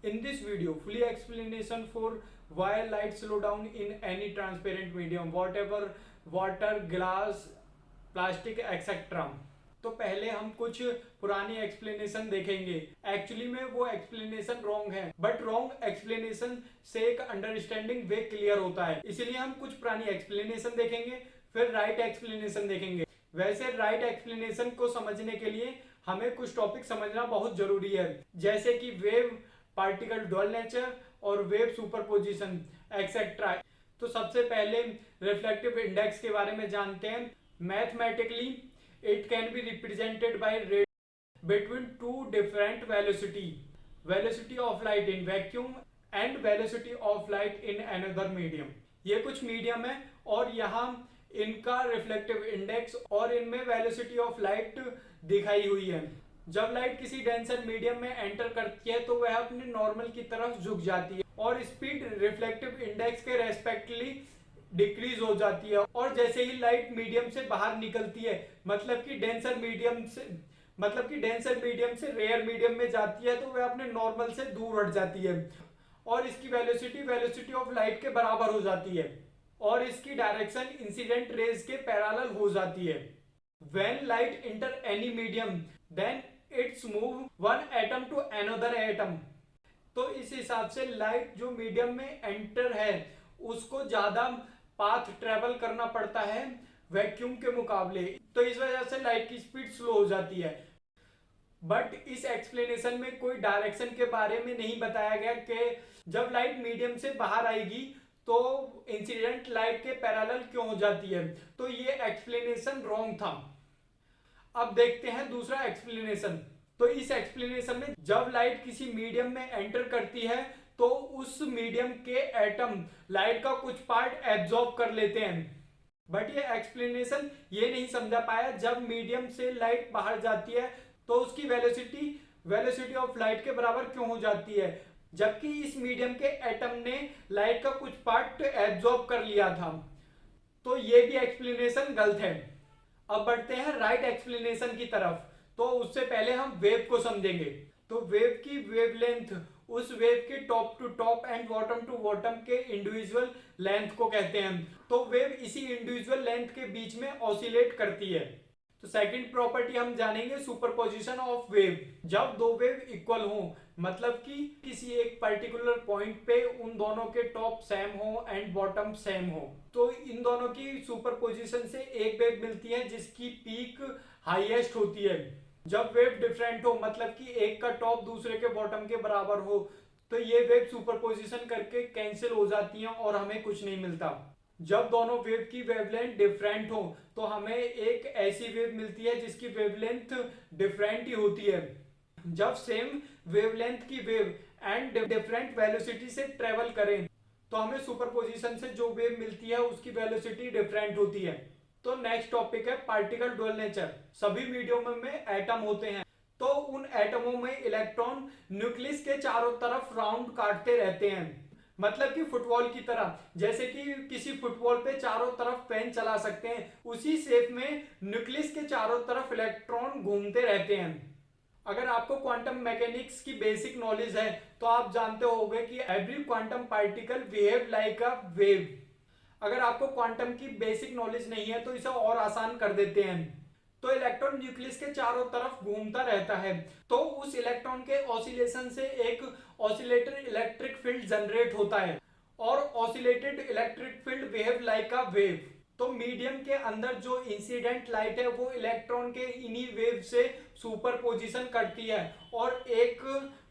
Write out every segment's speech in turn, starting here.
In this video, fully explanation for why light slow down in any transparent medium, whatever water, glass, plastic etcetera. तो पहले हम कुछ पुरानी explanation देखेंगे। Actually में वो एक्सप्लेनेशन रॉन्ग है, बट रॉन्ग एक्सप्लेनेशन से एक अंडरस्टैंडिंग वे क्लियर होता है, इसीलिए हम कुछ पुरानी एक्सप्लेनेशन देखेंगे, फिर राइट एक्सप्लेनेशन देखेंगे। वैसे राइट एक्सप्लेनेशन को समझने के लिए हमें कुछ टॉपिक समझना बहुत जरूरी है, जैसे कि वेव, पार्टिकल ड्यूअल नेचर और वेव सुपरपोजिशन एक्सेट्रा। तो सबसे पहले रिफ्लेक्टिव इंडेक्स के बारे में जानते हैं। Mathematically it can be represented by radius between two different velocity of light in vacuum and velocity of light in another medium. ये कुछ मीडियम है और यहाँ इनका रिफ्लेक्टिव इंडेक्स और इनमें वेलोसिटी ऑफ लाइट दिखाई हुई है। जब लाइट किसी डेंसर मीडियम में एंटर करती है तो वह अपने नॉर्मल की तरफ झुक जाती है और स्पीड रिफ्लेक्टिव इंडेक्स के रेस्पेक्टली डिक्रीज हो जाती है। और जैसे ही लाइट मीडियम से बाहर निकलती है, मतलब कि डेंसर मीडियम से रेयर मीडियम में जाती है, तो वह अपने नॉर्मल से दूर हट जाती है और इसकी वेलोसिटी ऑफ लाइट के बराबर हो जाती है और इसकी डायरेक्शन इंसिडेंट रेज के पैरेलल हो जाती है। When light enter any medium, then it's move one atom to another atom। तो इस हिसाब से लाइट जो मीडियम में एंटर है उसको ज्यादा पाथ ट्रेवल करना पड़ता है वैक्यूम के मुकाबले, तो इस वजह से लाइट की स्पीड स्लो हो जाती है। बट इस एक्सप्लेनेशन में कोई डायरेक्शन के बारे में नहीं बताया गया कि जब लाइट मीडियम से बाहर आएगी तो इंसिडेंट लाइट के पैरेलल क्यों हो जाती है, तो ये एक्सप्लेनेशन रॉन्ग था। अब देखते हैं दूसरा एक्सप्लेनेशन। तो इस एक्सप्लेनेशन में जब लाइट किसी मीडियम में एंटर करती है तो उस मीडियम के एटम लाइट का कुछ पार्ट एब्जॉर्ब कर लेते हैं, बट ये एक्सप्लेनेशन ये नहीं समझा पाया जब मीडियम से लाइट बाहर जाती है तो उसकी वेलोसिटी ऑफ लाइट के बराबर क्यों हो जाती है, जबकि इस मीडियम के एटम ने लाइट का कुछ पार्ट एब्जॉर्ब कर लिया था। तो ये भी एक्सप्लेनेशन गलत है। अब बढ़ते हैं राइट एक्सप्लेनेशन की तरफ। तो उससे पहले हम वेव को समझेंगे। तो वेव की वेवलेंथ उस वेव के top to top and bottom to bottom के इंडिविजुअल लेंथ को कहते हैं। तो वेव इसी इंडिविजुअल लेंथ के बीच में ऑसिलेट करती है। तो सेकंड प्रॉपर्टी हम जानेंगे सुपरपोजिशन ऑफ वेव। जब दो वेव इक्वल हो, मतलब कि किसी एक पर्टिकुलर पॉइंट पे उन दोनों के टॉप सेम हो एंड बॉटम सेम हो, तो इन दोनों की सुपरपोजिशन से एक वेव मिलती है जिसकी पीक हाईएस्ट होती है। जब वेव डिफरेंट हो, मतलब कि एक का टॉप दूसरे के बॉटम के बराबर हो, तो ये वेव सुपरपोजिशन करके कैंसिल हो जाती हैं और हमें कुछ नहीं मिलता। जब दोनों वेव की वेवलेंथ डिफरेंट हो तो हमें एक ऐसी वेव मिलती है जिसकी वेवलेंथ डिफरेंट ही होती है। जब सेम वेवलेंथ की वेव एंड डिफरेंट वेलोसिटी से ट्रेवल करें तो हमें सुपरपोजिशन से जो वेव मिलती है उसकी वेलोसिटी डिफरेंट होती है। तो नेक्स्ट टॉपिक है पार्टिकल ड्यूअल नेचर। सभी मीडियम में एटम होते हैं, तो उन एटमों में इलेक्ट्रॉन न्यूक्लियस के चारों तरफ राउंड काटते रहते हैं, मतलब कि फुटबॉल की तरह। जैसे कि किसी फुटबॉल पे चारों तरफ पेन चला सकते हैं, उसी शेप में न्यूक्लियस के चारों तरफ इलेक्ट्रॉन घूमते रहते हैं। अगर आपको क्वांटम मैकेनिक्स की बेसिक नॉलेज है तो आप जानते होंगे कि every quantum particle behave like a wave. अगर आपको क्वांटम की बेसिक नॉलेज नहीं है तो इसे और आसान कर देते हैं। तो इलेक्ट्रॉन न्यूक्लियस के चारों तरफ घूमता रहता है, तो उस इलेक्ट्रॉन के ऑसिलेशन से एक ऑसिलेटेड इलेक्ट्रिक फील्ड जनरेट होता है और oscillated electric field behave like a wave. तो मीडियम के अंदर जो इंसिडेंट लाइट है वो इलेक्ट्रॉन के इन्हीं वेव से सुपरपोजिशन करती है और एक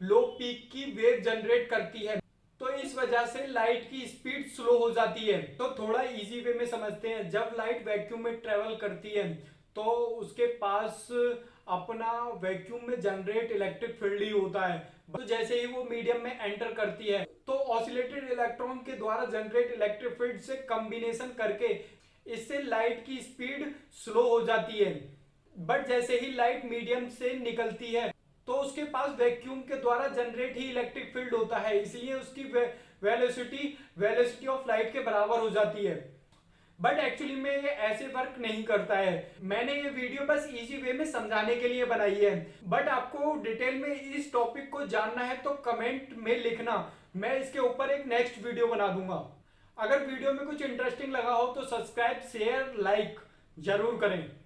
लो पीक की वेव जनरेट करती है। तो इस वजह से लाइट की स्पीड स्लो हो जाती है। तो थोड़ा इजी वे में समझते हैं। जब लाइट वैक्यूम में ट्रेवल करती है तो उसके पास अपना वैक्यूम में जनरेट इलेक्ट्रिक फील्ड ही होता है। तो जैसे ही वो मीडियम में एंटर करती है तो ऑसिलेटेड इलेक्ट्रॉन के द्वारा जनरेट इलेक्ट्रिक फील्ड से कॉम्बिनेशन करके इससे लाइट की स्पीड स्लो हो जाती है। बट जैसे ही लाइट मीडियम से निकलती है तो उसके पास वैक्यूम के द्वारा जनरेट ही इलेक्ट्रिक फील्ड होता है, इसलिए उसकी वेलोसिटी ऑफ लाइट के बराबर हो जाती है। बट एक्चुअली में ये ऐसे वर्क नहीं करता है। मैंने ये वीडियो बस इजी वे में समझाने के लिए बनाई है। बट आपको डिटेल में इस टॉपिक को जानना है तो कमेंट में लिखना, मैं इसके ऊपर एक नेक्स्ट वीडियो बना दूंगा। अगर वीडियो में कुछ इंटरेस्टिंग लगा हो तो सब्सक्राइब शेयर लाइक जरूर करें।